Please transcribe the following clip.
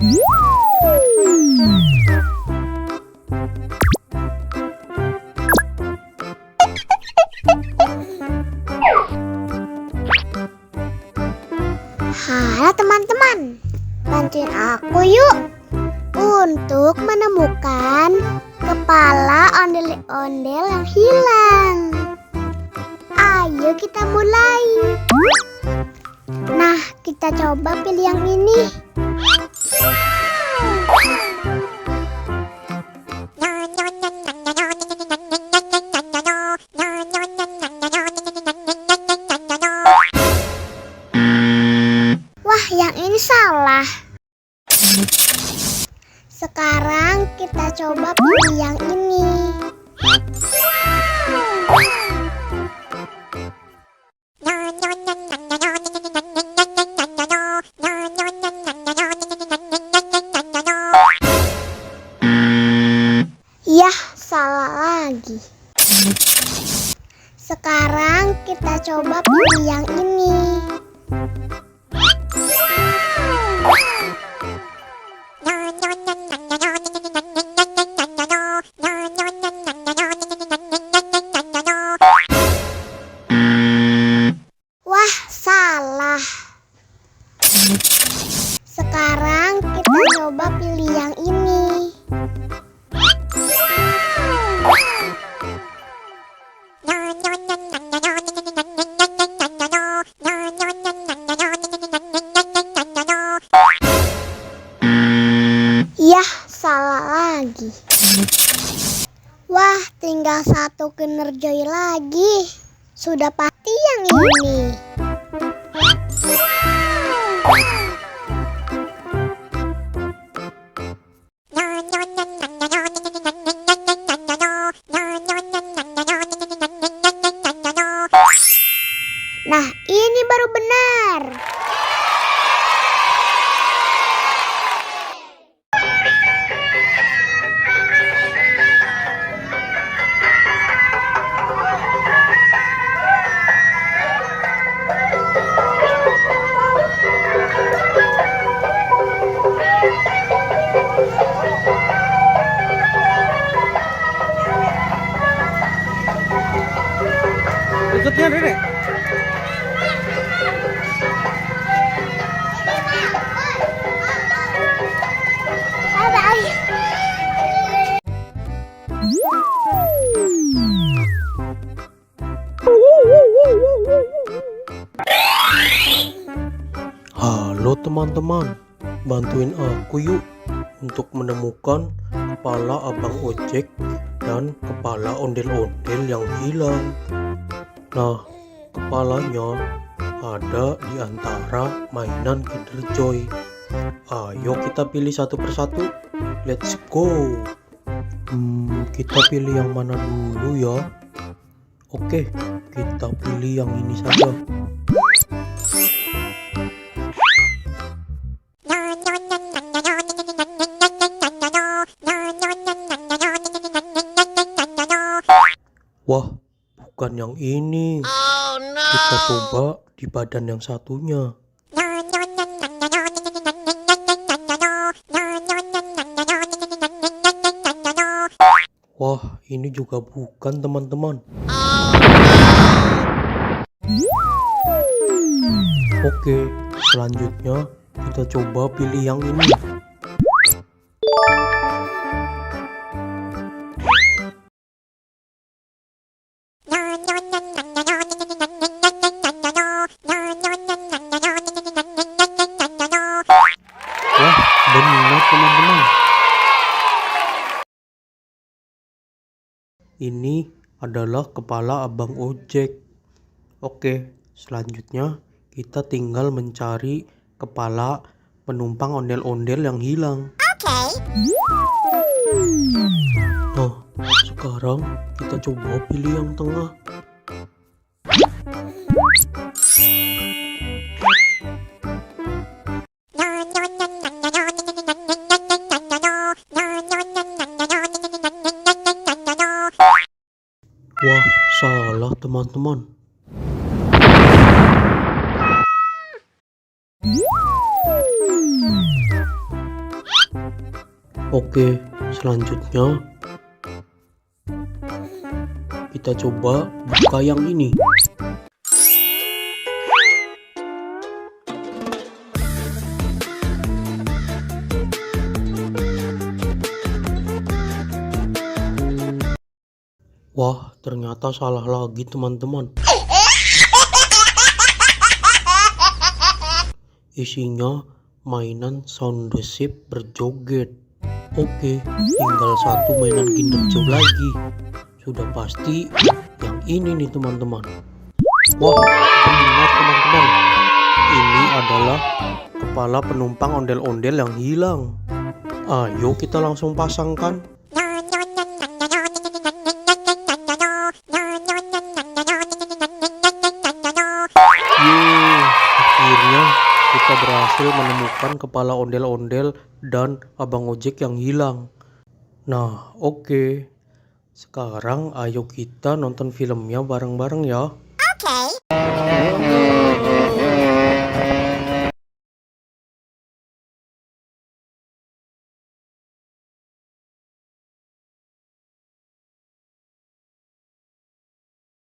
Halo teman-teman, bantuin aku yuk untuk menemukan kepala ondel-ondel yang hilang. Ayo kita mulai. Nah, kita coba pilih yang ini. Wah, yang ini salah. Sekarang kita coba pilih yang ini. Yah, salah lagi. Sekarang kita coba pilih yang ini. Wah, salah. Sekarang kita coba pilih yang ini. Yah, salah lagi. Wah, tinggal satu Kinder-Joy lagi. Sudah pasti yang ini. Nah, ini baru benar. Ikutnya Dede. Halo teman-teman, bantuin aku yuk untuk menemukan kepala abang ojek dan kepala ondel-ondel yang hilang. Nah, kepalanya ada di antara mainan Kinder-Joy. Ayo kita pilih satu persatu. Let's go. Kita pilih yang mana dulu ya? Oke, kita pilih yang ini saja. Wah, bukan yang ini. Kita coba di badan yang satunya. Wah, ini juga bukan teman-teman. Oke, selanjutnya kita coba pilih yang ini. Wah, benar teman-teman. Ini adalah kepala abang ojek. Oke, selanjutnya kita tinggal mencari kepala penumpang ondel-ondel yang hilang. Nah, sekarang kita coba pilih yang tengah. Wah, salah teman-teman. Oke, selanjutnya kita coba buka yang ini. Wah, ternyata salah lagi teman-teman. Isinya mainan sound the ship berjoget. Oke, tinggal satu mainan Kinder Joy lagi. Sudah pasti yang ini nih teman-teman. Wah, benar teman-teman. Ini adalah kepala penumpang ondel-ondel yang hilang. Ayo kita langsung pasangkan. Yeay, akhirnya kita berhasil menemukan kepala ondel-ondel dan abang ojek yang hilang. Nah, oke. Sekarang ayo kita nonton filmnya bareng-bareng ya. Oke.